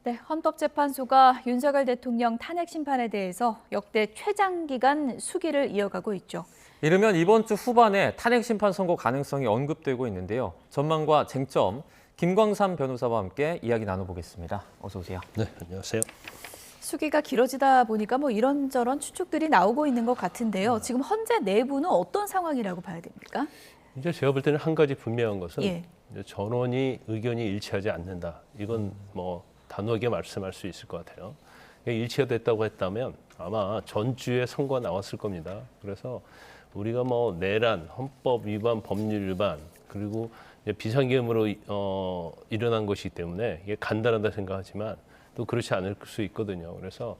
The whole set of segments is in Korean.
네, 헌법재판소가 윤석열 대통령 탄핵 심판에 대해서 역대 최장기간 수기를 이어가고 있죠. 이르면 이번 주 후반에 탄핵 심판 선고 가능성이 언급되고 있는데요. 전망과 쟁점, 김광삼 변호사와 함께 이야기 나눠보겠습니다. 어서 오세요. 네, 안녕하세요. 수기가 길어지다 보니까 이런저런 추측들이 나오고 있는 것 같은데요. 지금 헌재 내부는 어떤 상황이라고 봐야 됩니까? 이제 제가 볼 때는 한 가지 분명한 것은 예. 이제 전원이 의견이 일치하지 않는다. 이건 단호하게 말씀할 수 있을 것 같아요. 일치가 됐다고 했다면 아마 전주에 선고가 나왔을 겁니다. 그래서 우리가 내란, 헌법 위반, 법률 위반 그리고 이제 비상계엄으로 일어난 것이기 때문에 이게 간단하다 생각하지만 또 그렇지 않을 수 있거든요. 그래서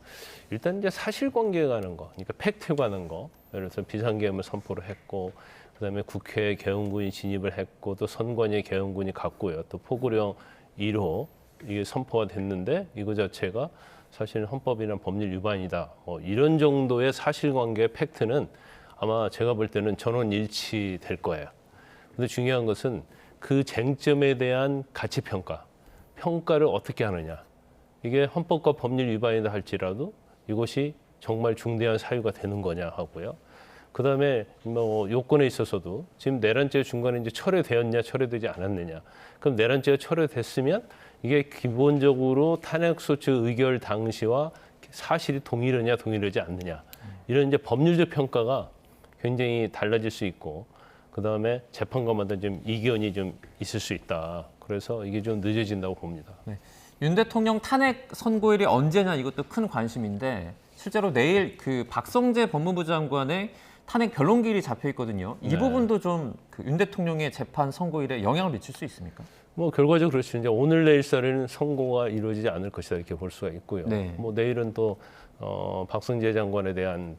일단 이제 사실관계에 관한 거, 그러니까 팩트에 관한 거, 예를 들어서 비상계엄을 선포를 했고, 그다음에 국회에 계엄군이 진입을 했고, 또 선관위에 계엄군이 갔고요, 또 포구령 1호 이게 선포가 됐는데 이거 자체가 사실 헌법이나 법률 위반이다. 이런 정도의 사실관계 팩트는 아마 제가 볼 때는 전원 일치될 거예요. 근데 중요한 것은 그 쟁점에 대한 가치 평가, 평가를 어떻게 하느냐. 이게 헌법과 법률 위반이다 할지라도 이것이 정말 중대한 사유가 되는 거냐 하고요. 그다음에 요건에 있어서도 지금 내란죄 중간에 이제 철회되었냐, 철회되지 않았느냐. 그럼 내란죄가 철회됐으면 이게 기본적으로 탄핵소추 의결 당시와 사실이 동일하냐, 동일하지 않느냐. 이런 이제 법률적 평가가 굉장히 달라질 수 있고, 그다음에 재판관마다 좀 이견이 좀 있을 수 있다. 그래서 이게 좀 늦어진다고 봅니다. 네. 윤 대통령 탄핵 선고일이 언제냐 이것도 큰 관심인데 실제로 내일 그 박성재 법무부 장관의 탄핵 변론기일이 잡혀 있거든요. 이 부분도 좀 윤 대통령의 재판 선고일에 영향을 미칠 수 있습니까? 결과적으로 그렇죠. 이제 오늘 내일 사이에는 선고가 이루어지지 않을 것이다 이렇게 볼 수가 있고요. 네. 내일은 또 박성재 장관에 대한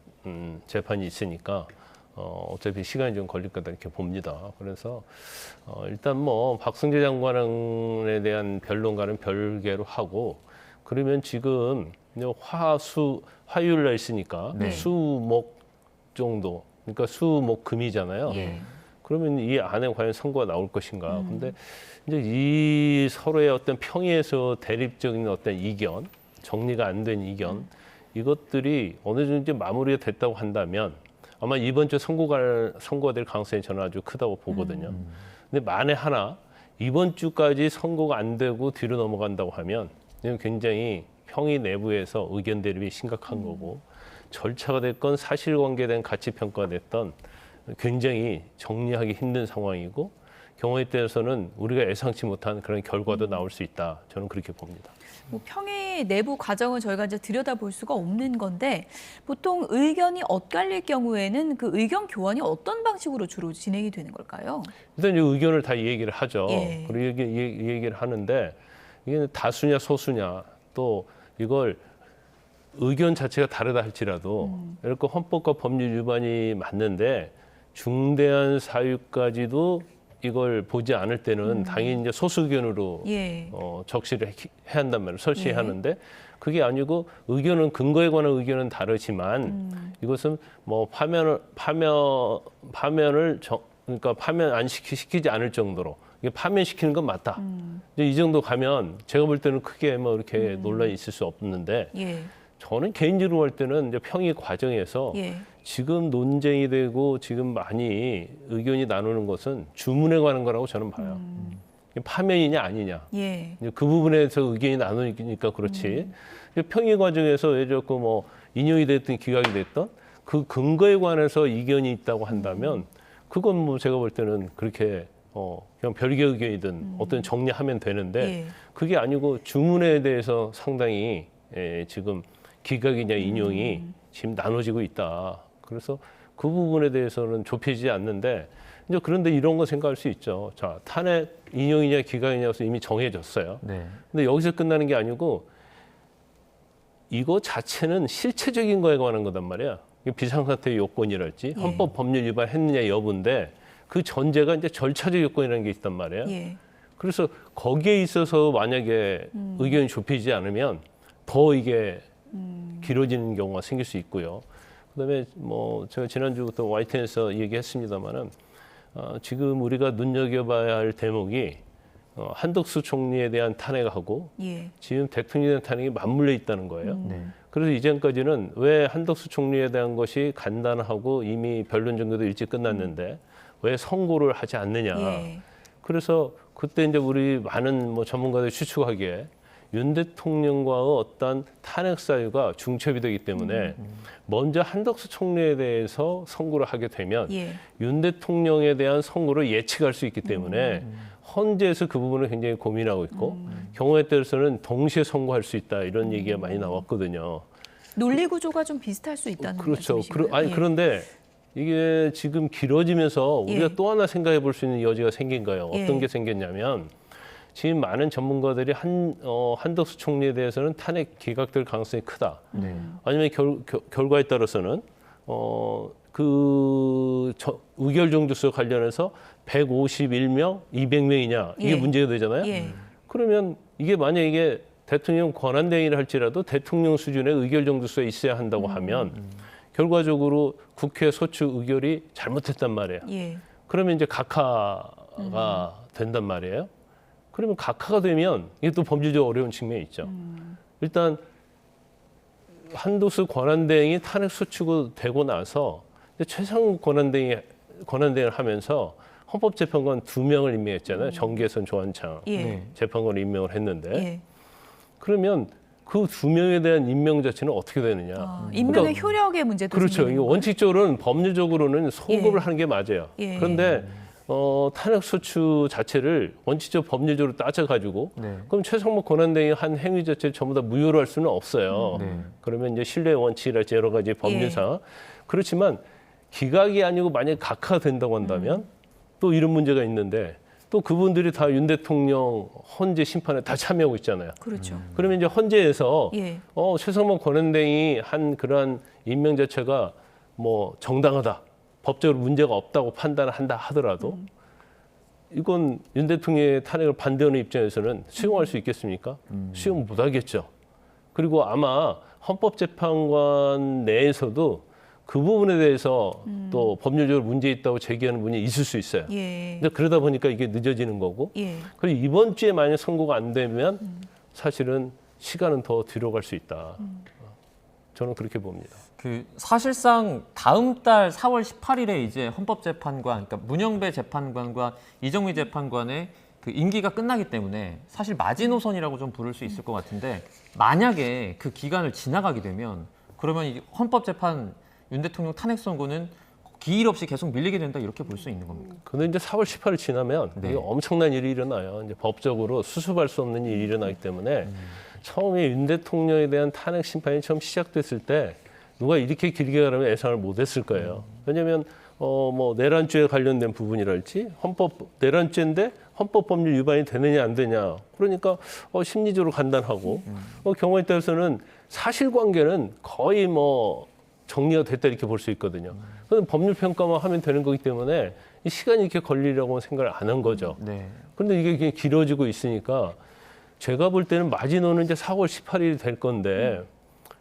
재판이 있으니까 어차피 시간이 좀 걸릴 거다 이렇게 봅니다. 그래서 일단 박성재 장관에 대한 변론과는 별개로 하고, 그러면 지금 화요일날 있으니까 네. 수목 정도, 그러니까 수목금이잖아요. 예. 그러면 이 안에 과연 선고가 나올 것인가? 근데 이제 이 서로의 어떤 평의에서 대립적인 어떤 이견, 정리가 안 된 이견, 이것들이 어느 정도 이제 마무리가 됐다고 한다면 아마 이번 주 선고가 될 가능성이 저는 아주 크다고 보거든요. 근데 만에 하나 이번 주까지 선고가 안 되고 뒤로 넘어간다고 하면 이건 굉장히 평의 내부에서 의견 대립이 심각한 거고, 절차가 됐건 사실관계에 대한 가치 평가가 됐던 굉장히 정리하기 힘든 상황이고, 경우에 따라서는 우리가 예상치 못한 그런 결과도 나올 수 있다. 저는 그렇게 봅니다. 평의 내부 과정은 저희가 이제 들여다볼 수가 없는 건데 보통 의견이 엇갈릴 경우에는 그 의견 교환이 어떤 방식으로 주로 진행이 되는 걸까요? 일단 이 의견을 다 얘기를 하죠. 예. 그리고 얘기를 하는데 이게 다수냐 소수냐, 또 이걸 의견 자체가 다르다 할지라도 이렇게 헌법과 법률 위반이 맞는데 중대한 사유까지도 이걸 보지 않을 때는 당연히 이제 소수 의견으로 예. 적시를 해야 한단 말이에요. 설치해야 예. 하는데 그게 아니고 의견은 근거에 관한 의견은 다르지만 이것은 그러니까 파면 안 시키지 않을 정도로 이게 파면시키는 건 맞다. 이제 이 정도 가면 제가 볼 때는 크게 이렇게 논란이 있을 수 없는데, 예. 저는 개인적으로 할 때는 이제 평의 과정에서 예. 지금 논쟁이 되고 지금 많이 의견이 나누는 것은 주문에 관한 거라고 저는 봐요. 파면이냐 아니냐. 예. 이제 그 부분에서 의견이 나누니까 그렇지. 평의 과정에서 예를 들어 인용이 됐든 기각이 됐든 그 근거에 관해서 이견이 있다고 한다면 그건 제가 볼 때는 그렇게 그냥 별개 의견이든 어떤 정리하면 되는데, 예. 그게 아니고 주문에 대해서 상당히 지금 기각이냐 인용이 지금 나눠지고 있다. 그래서 그 부분에 대해서는 좁혀지지 않는데, 이제 그런데 이런 거 생각할 수 있죠. 자, 탄핵 인용이냐 기각이냐서 이미 정해졌어요. 네. 근데 여기서 끝나는 게 아니고 이거 자체는 실체적인 거에 관한 거단 말이야. 비상사태의 요건이랄지 헌법 법률 위반했느냐 여부인데 그 전제가 이제 절차적 요건이라는 게 있단 말이에요. 예. 그래서 거기에 있어서 만약에 의견이 좁혀지지 않으면 더 이게 길어지는 경우가 생길 수 있고요. 그다음에 제가 지난주부터 YTN에서 얘기했습니다마는 지금 우리가 눈여겨봐야 할 대목이 한덕수 총리에 대한 탄핵하고 예. 지금 대통령에 대한 탄핵이 맞물려 있다는 거예요. 네. 그래서 이전까지는 왜 한덕수 총리에 대한 것이 간단하고 이미 변론 정도도 일찍 끝났는데 왜 선고를 하지 않느냐. 예. 그래서 그때 이제 우리 많은 뭐 전문가들이 추측하기에 윤 대통령과의 어떤 탄핵 사유가 중첩이 되기 때문에 먼저 한덕수 총리에 대해서 선고를 하게 되면 예. 윤 대통령에 대한 선고를 예측할 수 있기 때문에 헌재에서 그 부분을 굉장히 고민하고 있고 경우에 따라서는 동시에 선고할 수 있다 이런 얘기가 많이 나왔거든요. 논리 구조가 좀 비슷할 수 있다는 그렇죠. 말씀이신가요? 예. 그런데 이게 지금 길어지면서 우리가 예. 또 하나 생각해 볼 수 있는 여지가 생긴 거예요. 어떤 예. 게 생겼냐면 지금 많은 전문가들이 한덕수 총리에 대해서는 탄핵 기각될 가능성이 크다. 네. 아니면 결과에 따라서는 의결 정도수 관련해서 151명, 200명이냐 이게 예. 문제가 되잖아요. 예. 그러면 이게 만약에 이게 대통령 권한대행이라 할지라도 대통령 수준의 의결 정도수가 있어야 한다고 하면 결과적으로 국회 소추 의결이 잘못했단 말이에요. 예. 그러면 이제 각하가 된단 말이에요. 그러면 각하가 되면 이게 또 법률적 어려운 측면이 있죠. 일단 한덕수 권한대행이 탄핵 소추가 되고 나서 최상무 권한대행을 하면서 헌법재판관 2명을 임명했잖아요. 정계선, 조한창 예. 네. 재판관을 임명을 했는데 예. 그러면 그 2명에 대한 임명 자체는 어떻게 되느냐? 임명의 그러니까 효력의 문제도 그렇죠. 생기는 이거 거예요? 원칙적으로는 법률적으로는 소급을 예. 하는 게 맞아요. 예. 그런데 탄핵 소추 자체를 원칙적 법률적으로 따져가지고 네. 그럼 최상무 권한대행이 한 행위 자체를 전부 다 무효로 할 수는 없어요. 네. 그러면 이제 신뢰 원칙이랄지 여러 가지 법률상 그렇지만 기각이 아니고 만약에 각하가 된다고 한다면 또 이런 문제가 있는데 또 그분들이 다 윤 대통령 헌재 심판에 다 참여하고 있잖아요. 그렇죠. 그러면 이제 헌재에서 예. 최상무 권한대행이 한 그러한 임명 자체가 뭐 정당하다, 법적으로 문제가 없다고 판단한다 하더라도 이건 윤 대통령의 탄핵을 반대하는 입장에서는 수용할 수 있겠습니까? 수용 못하겠죠. 그리고 아마 헌법재판관 내에서도 그 부분에 대해서 또 법률적으로 문제 있다고 제기하는 분이 있을 수 있어요. 예. 근데 그러다 보니까 이게 늦어지는 거고. 예. 그리고 이번 주에 만약 선고가 안 되면 사실은 시간은 더 뒤로 갈 수 있다. 저는 그렇게 봅니다. 그 사실상 다음 달 4월 18일에 이제 헌법재판관, 그러니까 문영배 재판관과 이정미 재판관의 그 임기가 끝나기 때문에 사실 마지노선이라고 좀 부를 수 있을 것 같은데 만약에 그 기간을 지나가게 되면 그러면 이 헌법재판 윤 대통령 탄핵 선고는 기일 없이 계속 밀리게 된다 이렇게 볼 수 있는 겁니다. 근데 이제 4월 18일 지나면 네. 이게 엄청난 일이 일어나요. 이제 법적으로 수습할 수 없는 일이 일어나기 때문에 처음에 윤 대통령에 대한 탄핵 심판이 처음 시작됐을 때 누가 이렇게 길게 가려면 예상을 못했을 거예요. 왜냐하면 뭐 내란죄에 관련된 부분이랄지 내란죄인데 헌법 법률 위반이 되느냐 안 되냐. 그러니까 심리적으로 간단하고 경우에 따라서는 사실관계는 거의 뭐 정리가 됐다 이렇게 볼 수 있거든요. 그런데 법률 평가만 하면 되는 거기 때문에 이 시간이 이렇게 걸리려고 생각을 안 한 거죠. 네. 그런데 이게 그냥 길어지고 있으니까 제가 볼 때는 마지노는 이제 4월 18일이 될 건데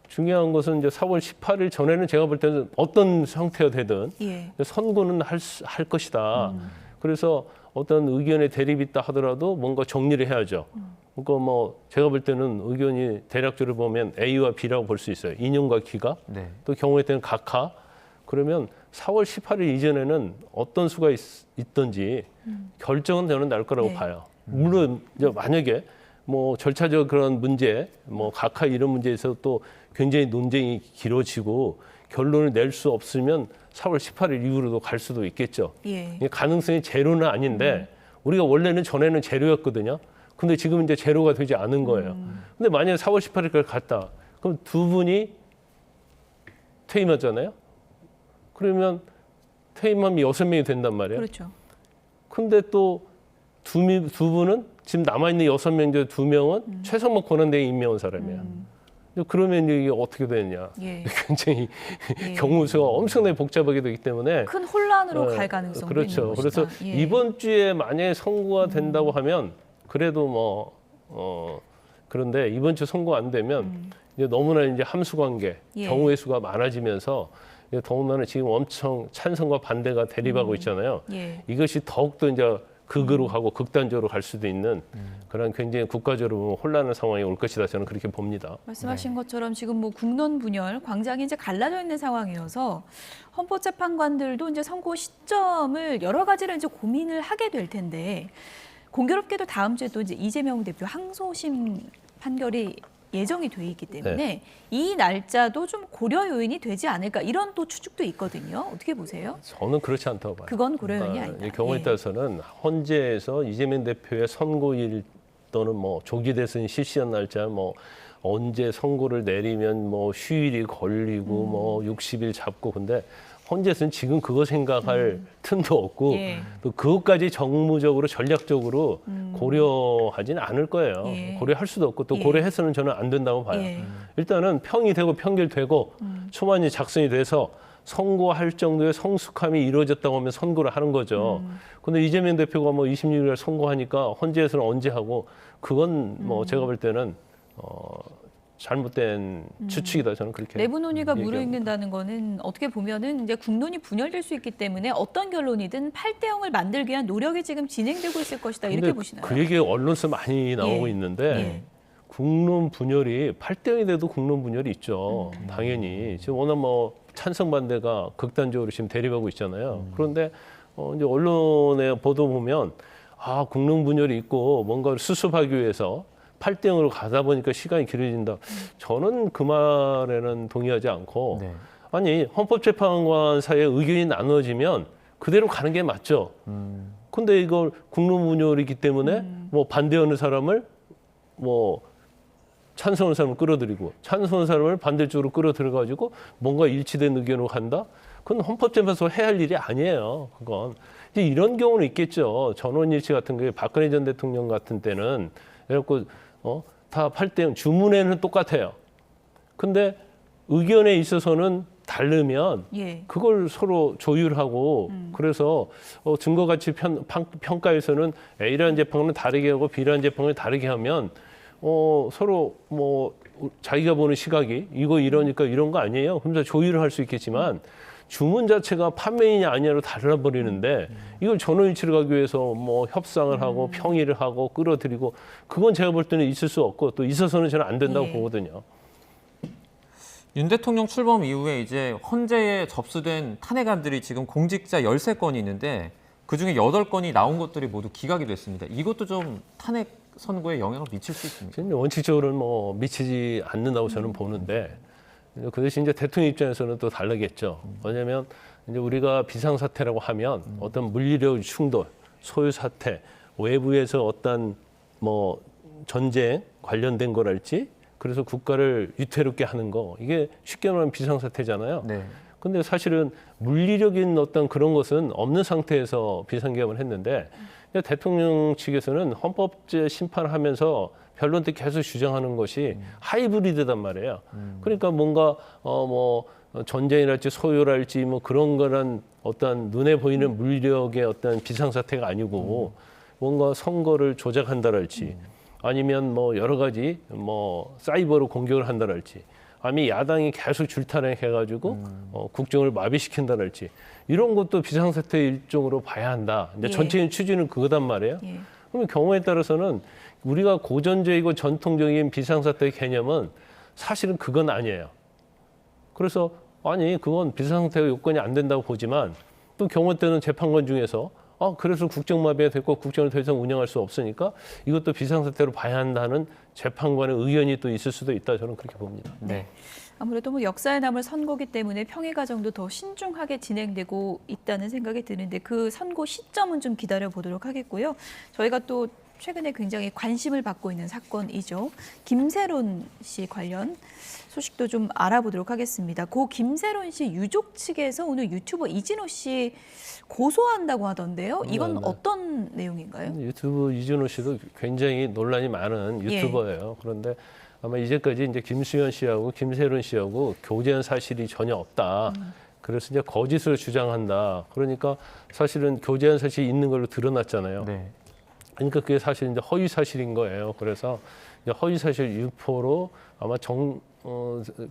중요한 것은 이제 4월 18일 전에는 제가 볼 때는 어떤 형태가 되든 예. 선고는 할 것이다. 그래서 어떤 의견의 대립이 있다 하더라도 뭔가 정리를 해야죠. 그러니까 뭐 제가 볼 때는 의견이 대략적으로 보면 A와 B라고 볼 수 있어요. 인용과 기각, 네. 또 경우에 따른 각하. 그러면 4월 18일 이전에는 어떤 수가 있든지 결정은 저는 날 거라고 네. 봐요. 물론 이제 만약에 뭐 절차적 그런 문제, 뭐 각하 이런 문제에서 또 굉장히 논쟁이 길어지고 결론을 낼 수 없으면 4월 18일 이후로도 갈 수도 있겠죠. 예. 이게 가능성이 제로는 아닌데 우리가 원래는 전에는 제로였거든요. 근데 지금 이제 제로가 되지 않은 거예요. 근데 만약에 4월 18일까지 갔다. 그럼 두 분이 퇴임하잖아요. 그러면 퇴임하면 6명이 된단 말이에요. 그렇죠. 근데 또 두 분은 지금 남아있는 6명 중에 2명은 최상목 권한대행이 임명한 사람이야. 그러면 이게 어떻게 되느냐. 예. 굉장히 예. 경우수가 엄청나게 복잡하게 되기 때문에 큰 혼란으로 갈 가능성도 그렇죠. 있는 그래서 것이다. 예. 이번 주에 만약에 선고가 된다고 하면 그래도 뭐 그런데 이번 주 선고 안 되면 이제 너무나 이제 함수관계, 예. 경우의 수가 많아지면서 더군다나 지금 엄청 찬성과 반대가 대립하고 있잖아요. 예. 이것이 더욱더 이제 극으로 가고 극단적으로 갈 수도 있는 그런 굉장히 국가적으로 혼란한 상황이 올 것이다. 저는 그렇게 봅니다. 말씀하신 것처럼 지금 뭐 국론 분열, 광장이 이제 갈라져 있는 상황이어서 헌법재판관들도 이제 선고 시점을 여러 가지를 이제 고민을 하게 될 텐데 공교롭게도 다음 주에 또 이제 이재명 대표 항소심 판결이 예정이 돼 있기 때문에 이 날짜도 좀 고려 요인이 되지 않을까 이런 또 추측도 있거든요. 어떻게 보세요? 저는 그렇지 않다고 봐요. 그건 고려 요인이 그러니까 아니다. 이 경우에 예. 따라서는 헌재에서 이재명 대표의 선고일 또는 뭐 조기 대선 실시한 날짜 뭐 언제 선고를 내리면 뭐 휴일이 걸리고 뭐 60일 잡고 근데 헌재에서는 지금 그거 생각할 틈도 없고 예. 또 그것까지 정무적으로 전략적으로 고려하지는 않을 거예요. 예. 고려할 수도 없고 또 예. 고려해서는 저는 안 된다고 봐요. 예. 일단은 평이 되고 평결되고 초반이 작성이 돼서 선고할 정도의 성숙함이 이루어졌다고 하면 선고를 하는 거죠. 근데 이재명 대표가 뭐 26일 선고하니까 헌재에서는 언제 하고 그건 뭐 제가 볼 때는 잘못된 추측이다. 저는 그렇게 내부 논의가 얘기합니다. 무르익는다는 거는 어떻게 보면은 이제 국론이 분열될 수 있기 때문에 어떤 결론이든 8대0을 만들기 위한 노력이 지금 진행되고 있을 것이다 이렇게 근데 보시나요? 그 얘기 언론에서 많이 나오고 예. 있는데 예. 국론 분열이 8대0이 돼도 국론 분열이 있죠. 당연히 지금 워낙 뭐 찬성 반대가 극단적으로 지금 대립하고 있잖아요. 그런데 이제 언론의 보도 보면 아 국론 분열이 있고 뭔가를 수습하기 위해서 8대0으로 가다 보니까 시간이 길어진다. 저는 그 말에는 동의하지 않고 네. 아니 헌법재판관 사이에 의견이 나눠지면 그대로 가는 게 맞죠. 근데 이걸 국론 분열이기 때문에 뭐 반대하는 사람을 뭐 찬성하는 사람을 끌어들이고 찬성하는 사람을 반대쪽으로 끌어들여 가지고 뭔가 일치된 의견으로 간다. 그건 헌법재판소 해야 할 일이 아니에요. 그건 이제 이런 경우는 있겠죠. 전원일치 같은 게 박근혜 전 대통령 같은 때는 그래갖고 다 8대0 주문에는 똑같아요. 근데 의견에 있어서는 다르면 예. 그걸 서로 조율하고 그래서 증거 가치 평가에서는 A라는 재판은 다르게 하고 B라는 재판을 다르게 하면 서로 뭐 자기가 보는 시각이 이거 이러니까 이런 거 아니에요. 그러면서 조율을 할 수 있겠지만 주문 자체가 판매인이 아니냐로 달라버리는데 이걸 전원일치를 가기 위해서 뭐 협상을 하고 평의를 하고 끌어들이고 그건 제가 볼 때는 있을 수 없고 또 있어서는 저는 안 된다고 예. 보거든요. 윤 대통령 출범 이후에 이제 헌재에 접수된 탄핵안들이 지금 공직자 13건이 있는데 그중에 8건이 나온 것들이 모두 기각이 됐습니다. 이것도 좀 탄핵 선고에 영향을 미칠 수 있습니다. 지금 원칙적으로는 뭐 미치지 않는다고 저는 보는데 그 대신 이제 대통령 입장에서는 또 다르겠죠. 왜냐하면 이제 우리가 비상사태라고 하면 어떤 물리력 충돌, 소유 사태, 외부에서 어떤 뭐 전쟁 관련된 거랄지 그래서 국가를 위태롭게 하는 거 이게 쉽게 말하면 비상사태잖아요. 네. 근데 사실은 물리적인 어떤 그런 것은 없는 상태에서 비상계엄을 했는데 대통령 측에서는 헌법제 심판하면서 변론 때 계속 주장하는 것이 하이브리드단 말이에요. 그러니까 뭔가 뭐 전쟁이랄지 소요랄지 뭐 그런 거란 어떤 눈에 보이는 물리력의 어떤 비상사태가 아니고 뭔가 선거를 조작한다랄지 아니면 뭐 여러 가지 뭐 사이버로 공격을 한다랄지 아니 야당이 계속 줄타락해가지고 국정을 마비시킨다랄지 이런 것도 비상사태 일종으로 봐야 한다. 이제 예. 전체적인 취지는 그거단 말이에요. 예. 그러면 경우에 따라서는 우리가 고전적이고 전통적인 비상사태의 개념은 사실은 그건 아니에요. 그래서 아니 그건 비상사태가 요건이 안 된다고 보지만 또 경우 때는 재판관 중에서 그래서 국정마비가 됐고 국정을 더 이상 운영할 수 없으니까 이것도 비상사태로 봐야 한다는 재판관의 의견이 또 있을 수도 있다. 저는 그렇게 봅니다. 네. 아무래도 뭐 역사에 남을 선고기 때문에 평의 과정도 더 신중하게 진행되고 있다는 생각이 드는데 그 선고 시점은 좀 기다려 보도록 하겠고요. 저희가 또 최근에 굉장히 관심을 받고 있는 사건이죠. 김세론 씨 관련 소식도 좀 알아보도록 하겠습니다. 고 김세론 씨 유족 측에서 오늘 유튜버 이진호 씨 고소한다고 하던데요. 이건 네. 어떤 내용인가요? 유튜브 이진호 씨도 굉장히 논란이 많은 유튜버예요. 그런데 아마 이제까지 이제 김수현 씨하고 김세론 씨하고 교제한 사실이 전혀 없다. 그래서 이제 거짓을 주장한다. 그러니까 사실은 교제한 사실이 있는 걸로 드러났잖아요. 네. 그러니까 그게 사실 이제 허위 사실인 거예요. 그래서 이제 허위 사실 유포로 아마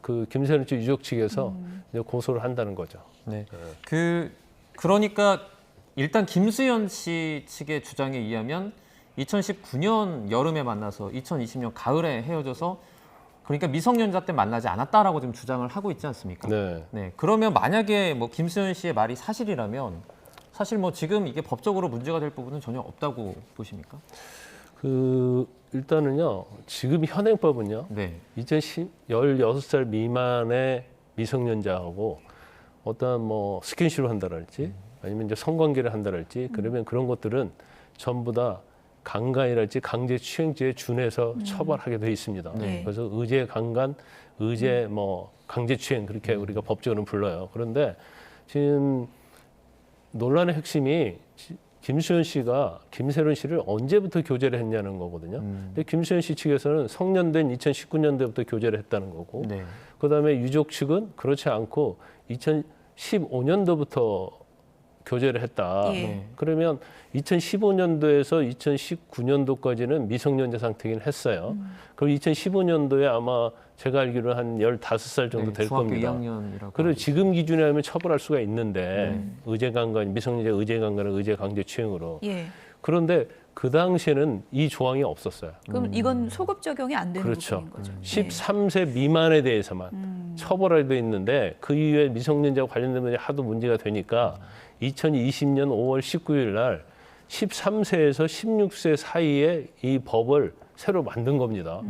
그 김세론 씨 유족 측에서 이제 고소를 한다는 거죠. 네. 그러니까 일단 김수현 씨 측의 주장에 의하면 2019년 여름에 만나서 2020년 가을에 헤어져서 그러니까 미성년자 때 만나지 않았다라고 지금 주장을 하고 있지 않습니까? 네. 네. 그러면 만약에 뭐 김수현 씨의 말이 사실이라면 사실 뭐 지금 이게 법적으로 문제가 될 부분은 전혀 없다고 보십니까? 일단은요. 지금 현행법은요. 네. 16살 미만의 미성년자하고 어떤 뭐 스킨십을 한다랄지 아니면 이제 성관계를 한다랄지 그러면 그런 것들은 전부 다 강간이랄지 강제추행죄에 준해서 처벌하게 돼 있습니다. 네. 그래서 의제 강간, 의제 뭐 강제추행 그렇게 우리가 법적으로는 불러요. 그런데 지금 논란의 핵심이 김수현 씨가 김세론 씨를 언제부터 교제를 했냐는 거거든요. 근데 김수현 씨 측에서는 성년된 2019년도부터 교제를 했다는 거고, 네. 그다음에 유족 측은 그렇지 않고 2015년도부터 교제를 했다. 예. 네. 그러면 2015년도에서 2019년도까지는 미성년자 상태긴 했어요. 그럼 2015년도에 아마 제가 알기로는 한 15살 정도 네, 될 중학교 겁니다. 2학년이라고. 그리고 지금 기준에 하면 처벌할 수가 있는데 네. 의제강간, 미성년자 의제강간은 의제강제추행으로. 예. 그런데 그 당시에는 이 조항이 없었어요. 그럼 이건 소급 적용이 안 되는 그렇죠. 부분인 거죠. 13세 미만에 대해서만 처벌하게 돼 있는데 그 이후에 미성년자와 관련된 문제 하도 문제가 되니까 2020년 5월 19일 날 13세에서 16세 사이에 이 법을 새로 만든 겁니다.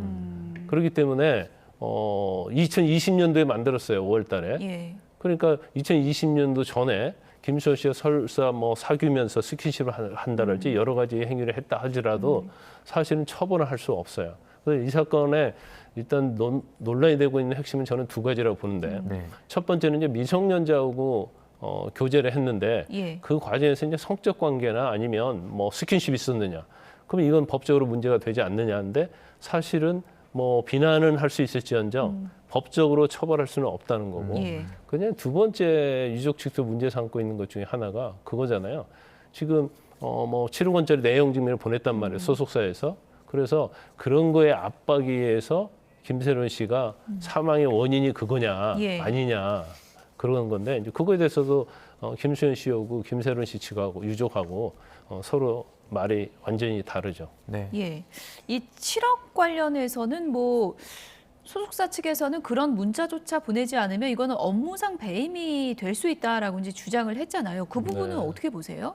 그렇기 때문에 2020년도에 만들었어요. 5월 달에. 예. 그러니까 2020년도 전에 김수현 씨가 설사 뭐 사귀면서 스킨십을 한다랄지 여러 가지 행위를 했다 하더라도 사실은 처벌을 할 수 없어요. 그래서 이 사건에 일단 논란이 되고 있는 핵심은 저는 두 가지라고 보는데 네. 첫 번째는 이제 미성년자하고 교제를 했는데 예. 그 과정에서 이제 성적 관계나 아니면 뭐 스킨십이 있었느냐. 그럼 이건 법적으로 문제가 되지 않느냐인데 사실은 뭐 비난은 할 수 있을지언정 법적으로 처벌할 수는 없다는 거고 예. 그냥 두 번째 유족 측도 문제 삼고 있는 것 중에 하나가 그거잖아요. 지금 뭐 7억 원짜리 내용 증명을 보냈단 말이에요. 소속사에서. 그래서 그런 거에 압박에 의해서 김세론 씨가 사망의 원인이 그거냐 예. 아니냐 그런 건데 이제 그거에 대해서도 김수현 씨하고 김세론 씨 측하고 유족하고 서로 말이 완전히 다르죠. 네. 예. 이 7억 관련해서는 뭐 소속사 측에서는 그런 문자조차 보내지 않으면 이거는 업무상 배임이 될 수 있다라고 이제 주장을 했잖아요. 그 부분은 네. 어떻게 보세요?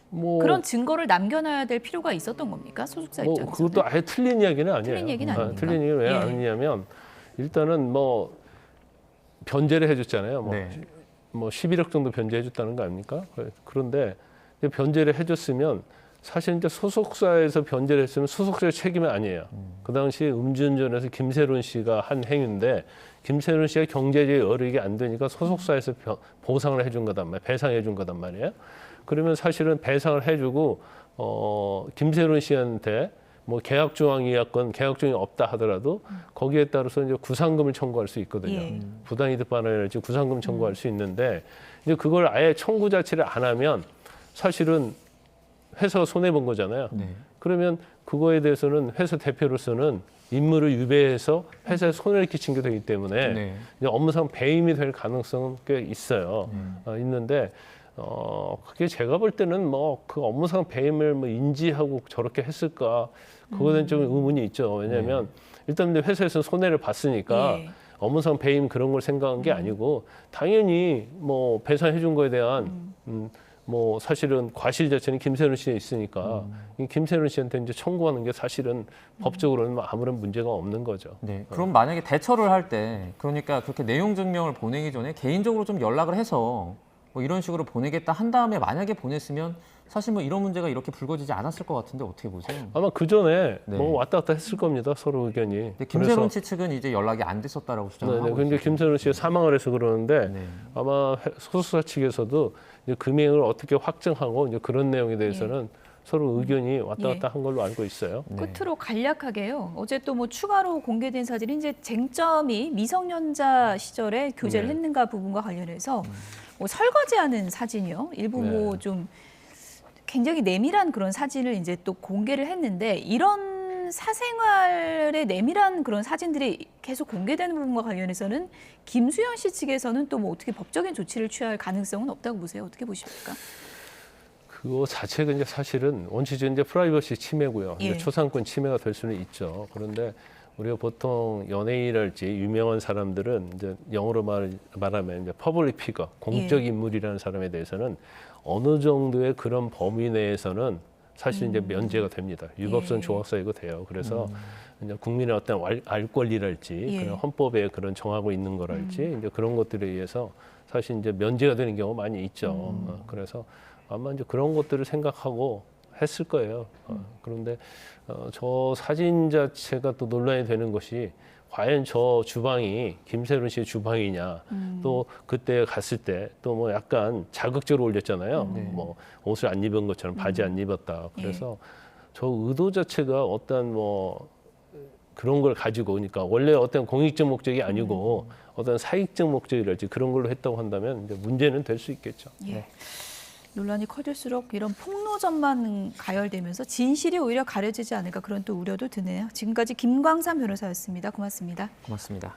뭐 그런 증거를 남겨놔야 될 필요가 있었던 겁니까? 소속사 뭐 입장에서. 그것도 아예 틀린 이야기는 아니에요. 틀린 얘기는 아닙니까? 틀린 얘기는 왜 예. 아니냐면 일단은 뭐 변제를 해줬잖아요. 네. 뭐 11억 정도 변제해줬다는 거 아닙니까? 그런데 이제 변제를 해줬으면 사실 이제 소속사에서 변제를 했으면 소속사의 책임은 아니에요. 그 당시 음주운전에서 김세론 씨가 한 행위인데 김세론 씨가 경제적인 여력이 안 되니까 소속사에서 보상을 해준 거단 말이에요. 배상해 준 거단 말이에요. 그러면 사실은 배상을 해주고 김세론 씨한테 뭐 계약 조항이었건 계약 조항이 없다 하더라도 거기에 따라서 이제 구상금을 청구할 수 있거든요. 예. 부당이득 반환이랄지 구상금 청구할 수 있는데 이제 그걸 아예 청구 자체를 안 하면 사실은 회사가 손해 본 거잖아요. 네. 그러면 그거에 대해서는 회사 대표로서는 임무를 위배해서 회사에 손해를 끼친 게 되기 때문에 네. 이제 업무상 배임이 될 가능성은 꽤 있어요. 있는데 그게 제가 볼 때는 뭐 그 업무상 배임을 뭐 인지하고 저렇게 했을까 그거에 대한 좀 의문이 있죠. 왜냐하면 일단 회사에서 손해를 봤으니까 예. 업무상 배임 그런 걸 생각한 게 아니고 당연히 뭐 배상해 준 거에 대한 뭐 사실은 과실 자체는 김세론 씨에 있으니까 이 김세론 씨한테 이제 청구하는 게 사실은 법적으로는 뭐 아무런 문제가 없는 거죠. 네. 그럼 만약에 대처를 할 때 그러니까 그렇게 내용 증명을 보내기 전에 개인적으로 좀 연락을 해서 뭐 이런 식으로 보내겠다 한 다음에 만약에 보냈으면 사실 뭐 이런 문제가 이렇게 불거지지 않았을 것 같은데 어떻게 보세요? 아마 그 전에 네. 뭐 왔다 갔다 했을 겁니다. 서로 의견이. 근데 김세론 씨 측은 이제 연락이 안 됐었다라고 주장을 네네. 하고 근데 있어요. 김세론 씨가 사망을 해서 그러는데 네. 아마 소속사 측에서도 이제 금액을 어떻게 확정하고 이제 그런 내용에 대해서는 서로 의견이 왔다 갔다 한 걸로 알고 있어요. 네. 끝으로 간략하게요. 어제 또 뭐 추가로 공개된 사진이 이제 쟁점이 미성년자 시절에 교제를 네. 했는가 부분과 관련해서 뭐 설거지하는 사진이요. 일부 뭐 네. 좀 굉장히 내밀한 그런 사진을 이제 또 공개를 했는데 이런 사생활의 내밀한 그런 사진들이 계속 공개되는 부분과 관련해서는 김수현 씨 측에서는 또 뭐 어떻게 법적인 조치를 취할 가능성은 없다고 보세요. 어떻게 보십니까? 그거 자체가 이제 사실은 원칙적인 이제 프라이버시 침해고요. 예. 이제 초상권 침해가 될 수는 있죠. 그런데 우리가 보통 연예인이랄지 유명한 사람들은 이제 영어로 말하면 이제 퍼블릭 피거, 공적 인물이라는 사람에 대해서는 어느 정도의 그런 범위 내에서는 사실 이제 면제가 됩니다. 유법선 예. 조항사유가 돼요. 그래서 이제 국민의 어떤 알 권리랄지 예. 그런 헌법에 그런 정하고 있는 거랄지 이제 그런 것들에 의해서 사실 이제 면제가 되는 경우가 많이 있죠. 그래서 아마 이제 그런 것들을 생각하고 했을 거예요. 그런데 저 사진 자체가 또 논란이 되는 것이 과연 저 주방이 김세론 씨의 주방이냐, 또 그때 갔을 때 또 뭐 약간 자극적으로 올렸잖아요. 뭐 옷을 안 입은 것처럼 바지 안 입었다. 그래서 저 의도 자체가 어떤 뭐 그런 걸 가지고, 그러니까 원래 어떤 공익적 목적이 아니고 어떤 사익적 목적이랄지 그런 걸로 했다고 한다면 이제 문제는 될 수 있겠죠. 예. 논란이 커질수록 이런 폭로전만 가열되면서 진실이 오히려 가려지지 않을까 그런 또 우려도 드네요. 지금까지 김광삼 변호사였습니다. 고맙습니다. 고맙습니다.